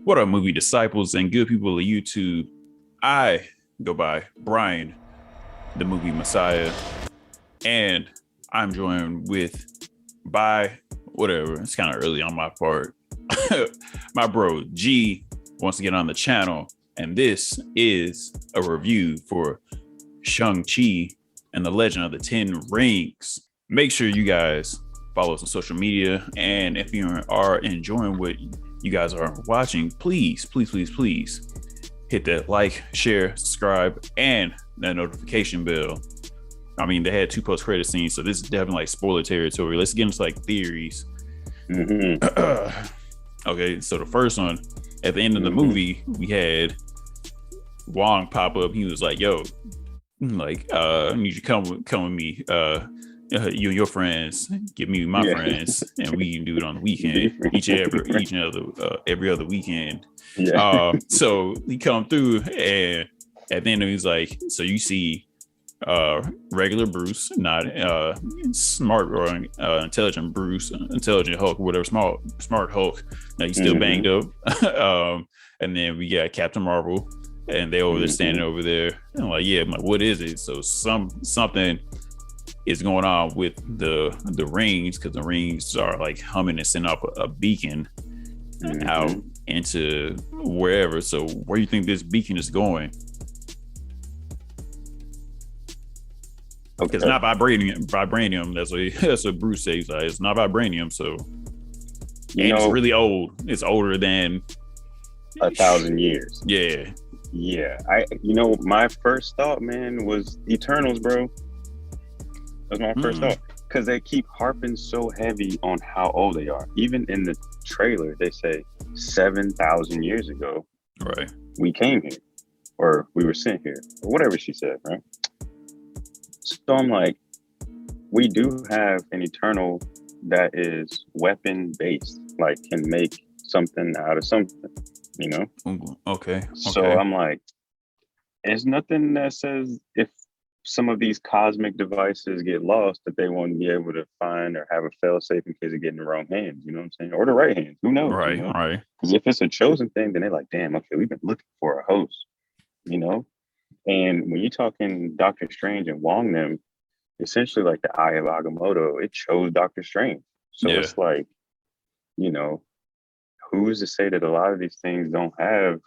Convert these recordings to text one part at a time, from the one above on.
What up, movie disciples and good people of YouTube? I go by Brian, the movie Messiah, and I'm joined with by whatever. It's kind of early on my part. My bro G wants to get on the channel, and this is a review for Shang-Chi and the Legend of the Ten Rings. Make sure you guys follow us on social media, and if you are enjoying what you guys are watching, please hit that like, share, subscribe, and that notification bell. I mean, they had two post-credit scenes, so this is definitely like spoiler territory. Let's get into like theories. Okay, so the first one, at the end of the movie, we had Wong pop up. He was like, "Yo, like, I need you to come with me. You and your friends, give me my friends, and we can do it on the weekend, each and every other weekend." So he come through, and at the end, he's like, "So you see, regular Bruce, not smart or intelligent Bruce, intelligent Hulk, whatever, smart Hulk. Now he's still banged up." And then we got Captain Marvel, and they over there standing over there, and I'm like, "Yeah, I'm like, what is it?" So something is going on with the rings, because the rings are like humming and sending up a beacon out into wherever. So where do you think this beacon is going? Because it's not vibranium. That's what Bruce says. Like, it's not vibranium. So it's really old. It's older than 1,000 years. Yeah. My first thought, man, was Eternals, bro. That's my first thought, because they keep harping so heavy on how old they are. Even in the trailer, they say 7,000 years ago, right, we came here, or we were sent here, or whatever she said, right? So I'm like, we do have an Eternal that is weapon based, like can make something out of something, you know? Okay. So I'm like, there's nothing that says if some of these cosmic devices get lost that they won't be able to find or have a fail safe in case they get in the wrong hands, you know what I'm saying? Or the right hands, who knows? Right, you know? right. Because if it's a chosen thing, then they're like, damn, okay, we've been looking for a host, you know? And when you're talking Doctor Strange and Wong them, essentially like the Eye of Agamotto, it chose Doctor Strange. So it's like, you know, who's to say that a lot of these things don't have,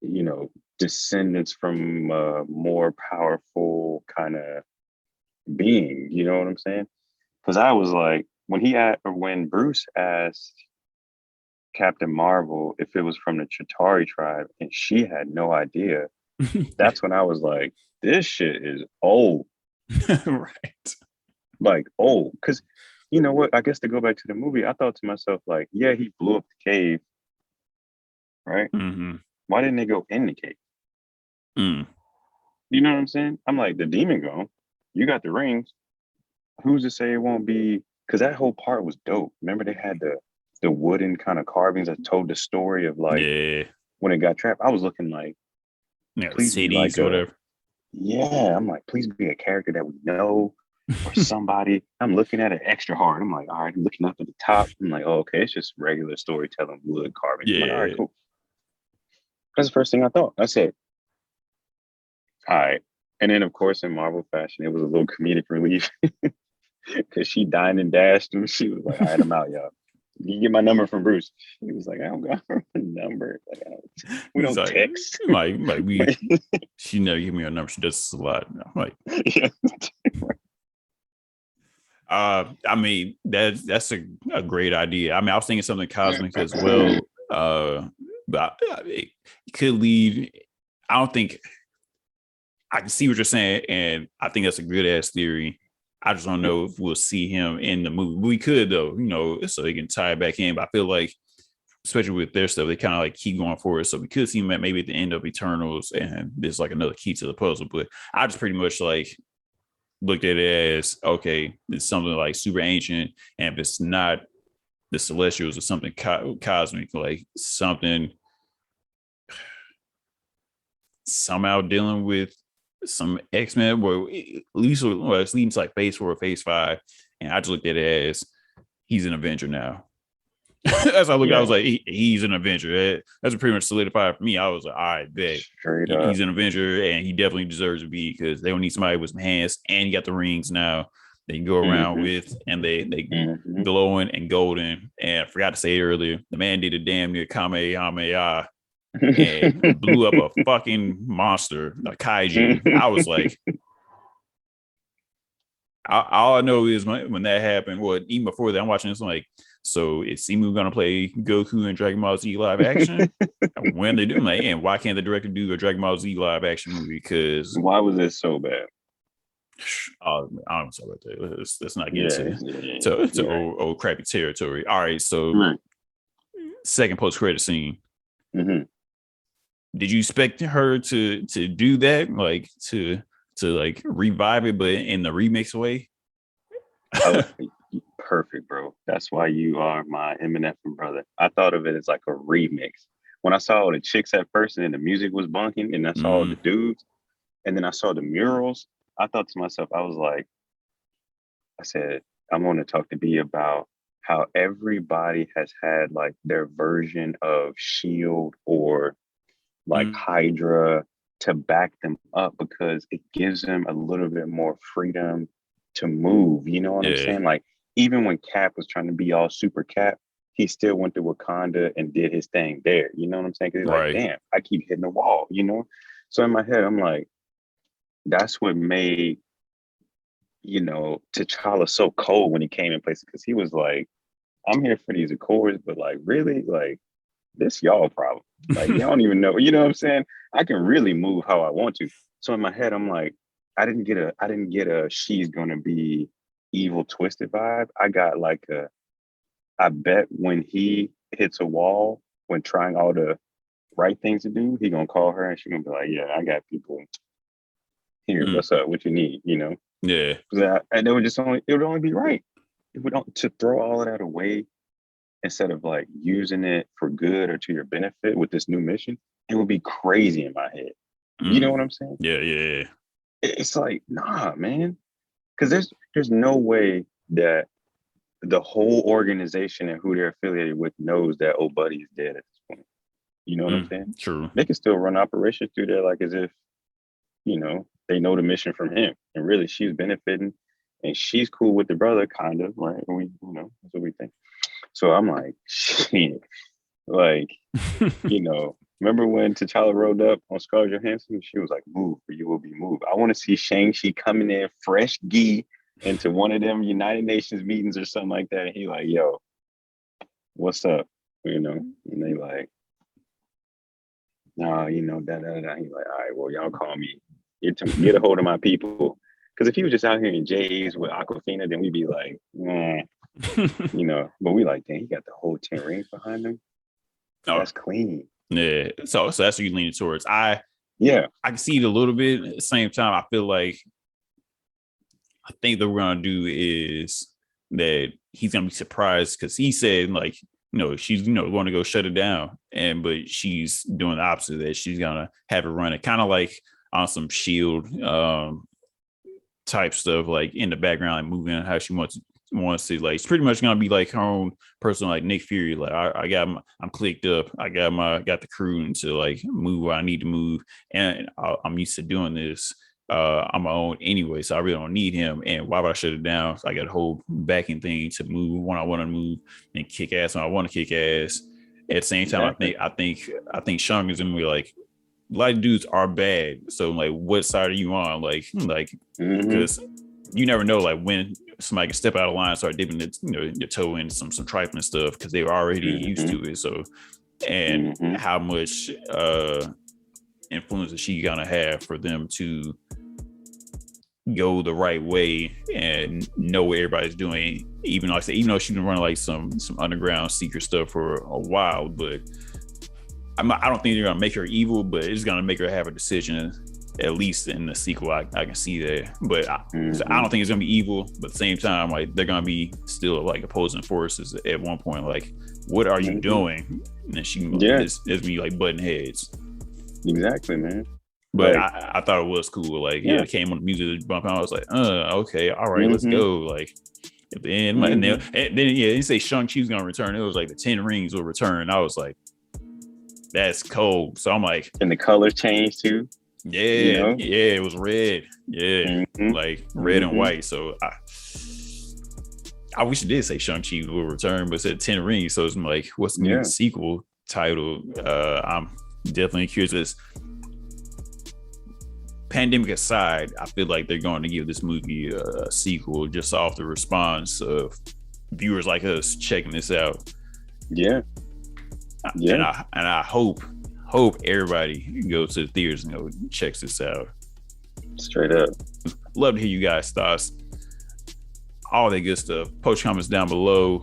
you know, descendants from a more powerful kind of being, you know what I'm saying? Because I was like, when Bruce asked Captain Marvel if it was from the Chitauri tribe, and she had no idea, that's when I was like, this shit is old. Right. Like old. Because you know what? I guess to go back to the movie, I thought to myself, like, yeah, he blew up the cave, right? Why didn't they go in the cave? You know what I'm saying? I'm like, the demon gone. You got the rings. Who's to say it won't be? Because that whole part was dope. Remember, they had the wooden kind of carvings that told the story of like when it got trapped. I was looking like, please be like or whatever. Yeah, I'm like, please be a character that we know or somebody. I'm looking at it extra hard. I'm like, all right, I'm looking up at the top. I'm like, oh, okay, it's just regular storytelling, wood carving. I'm like, all right, cool. That's the first thing I thought. I said, all right. And then, of course, in Marvel fashion, it was a little comedic relief because she dined and dashed him. She was like, all right, I'm out, y'all. You get my number from Bruce. He was like, I don't got her number. Like, we don't text. She never give me her number. She does this a lot. I'm like, I mean, that's a great idea. I mean, I was thinking something cosmic as well. But it could lead. I don't think I can see what you're saying, and I think that's a good ass theory. I just don't know if we'll see him in the movie. We could, though, you know, so they can tie it back in. But I feel like, especially with their stuff, they kind of like keep going forward. So we could see him maybe at the end of Eternals, and there's like another key to the puzzle. But I just pretty much like looked at it as, okay, it's something like super ancient, and if it's not the Celestials or something cosmic, like something somehow dealing with some X-Men, where at least it's leading to like phase 4 or phase 5, and I just looked at it as he's an Avenger now. As I looked, I Yeah, was like, he's an Avenger. That's pretty much solidified for me. I was like, all right, bet straight up. he's an Avenger, and he definitely deserves to be because they don't need somebody with some hands, and he got the rings now they can go around Mm-hmm. with, and they Mm-hmm. glowing and golden. And I forgot to say it earlier, the man did a damn near Kamehameha and blew up a fucking monster, a kaiju. I was like, all I know is when that happened, well, even before that, I'm watching this, I'm like, so is Simu gonna play Goku in Dragon Ball Z live action? When they do, I'm like, and why can't the director do a Dragon Ball Z live action movie? Because Why was it so bad? I don't know about that. Let's not get Yeah, into yeah, to right. old crappy territory. All right, so Right. second post credit scene. Mm-hmm. Did you expect her to do that, like to like revive it, but in the remix way? Perfect, bro. That's why you are my Eminem brother. I thought of it as like a remix. When I saw all the chicks at first and then the music was bunking and I saw all the Mm, dudes and then I saw the murals, I thought to myself, I was like, I said, I'm going to talk to B about how everybody has had like their version of Shield or like mm, Hydra to back them up because it gives them a little bit more freedom to move. You know what I'm yeah, saying? Like even when Cap was trying to be all super Cap, he still went to Wakanda and did his thing there. You know what I'm saying? Because he's like, right. damn, I keep hitting the wall, you know? So in my head, I'm like, that's what made, T'Challa so cold when he came in place because he was like, I'm here for these Accords, but like really, like this y'all problem. Like y'all don't even know. You know what I'm saying? I can really move how I want to. So in my head, I'm like, I didn't get a she's gonna be evil twisted vibe. I got like I bet when he hits a wall when trying all the right things to do, he gonna call her and she gonna be like, yeah, I got people here. Mm, What's up? What you need? yeah. And it would only be right. It would to throw all of that away instead of like using it for good or to your benefit with this new mission, it would be crazy in my head. You know what Mm, I'm saying? yeah, yeah, It's like, nah, man. Because there's no way that the whole organization and who they're affiliated with knows that old buddy is dead at this point. You know what I'm mm, saying? true. They can still run operations through there like as if, they know the mission from him. And really she's benefiting and she's cool with the brother, kind of, right? And that's what we think. So I'm like, shit. Like, remember when T'Challa rode up on Scarlett Johansson? She was like, move or you will be moved. I want to see Shang-Chi coming in fresh gi into one of them United Nations meetings or something like that. And he like, yo, what's up? And they like, no, da da da. He's like, all right, well, y'all call me. Get a hold of my people. Because if he was just out here in J's with Aquafina, then we'd be like, but we like, damn, he got the whole 10 rings behind him. Oh, That's clean. yeah. So that's what you leaning towards. Yeah. I can see it a little bit. At the same time, I feel like I think that we're gonna do is that he's gonna be surprised because he said like she's going to go shut it down but she's doing the opposite of that. She's gonna have it run it kind of like on some shield type stuff like in the background, like moving how she wants to, like it's pretty much gonna be like her own person, like Nick Fury. Like I'm clicked up. I got the crew to like move where I need to move, and I'm used to doing this. On my own anyway, so I really don't need him. And why would I shut it down? So I got a whole backing thing to move when I want to move and kick ass when I want to kick ass. At the same time, Exactly. I think Shang is gonna be like a lot of dudes are bad. So like, what side are you on? Like Mm-hmm. because you never know like when somebody can step out of line and start dipping your toe in some trifling stuff because they were already used Mm-hmm. to it. So and Mm-hmm. how much influence is she gonna have for them to go the right way and know what everybody's doing, even like I said, even though she's been running like some underground secret stuff for a while, but I don't think they're gonna make her evil, but it's gonna make her have a decision. At least in the sequel, I can see that, but so I Mm-hmm. don't think it's gonna be evil. But at the same time, like they're gonna be still like opposing forces at one point. Like, what are you Mm-hmm. doing? And then she Yeah, is me like butting heads. exactly, man. But Like, I thought it was cool. Like, yeah, yeah. it came on the music bump. And I was like, okay, all right, let's Mm-hmm. go. Like, At the end, and then they say Shang-Chi's gonna return. It was like the 10 rings will return. I was like, that's cold. So I'm like, and the colors changed too. Yeah, it was red. Yeah, like red and white. So I wish it did say Shang-Chi will return, but it said 10 rings. So it's like, what's the new sequel title? I'm definitely curious. Pandemic aside, I feel like they're going to give this movie a sequel just off the response of viewers like us checking this out. Yeah. And I hope everybody goes to the theaters and checks this out. Straight up. Love to hear you guys' thoughts. All that good stuff. Post comments down below.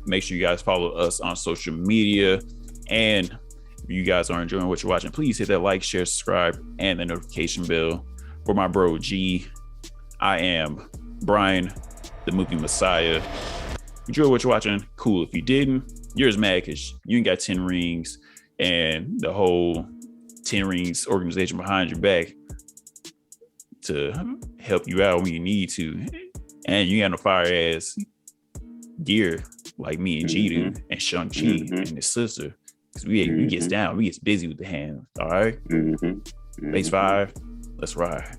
Make sure you guys follow us on social media. And if you guys are enjoying what you're watching, please hit that like, share, subscribe, and the notification bell. For my bro G, I am Brian, the movie Messiah. Enjoy what you're watching. Cool. If you didn't, you're just mad because you ain't got 10 rings and the whole 10 rings organization behind your back to help you out when you need to. And you got no fire ass gear like me and G do, and Shang-Chi and his sister. Because we gets down, we gets busy with the hands. All right. Base 5, let's ride.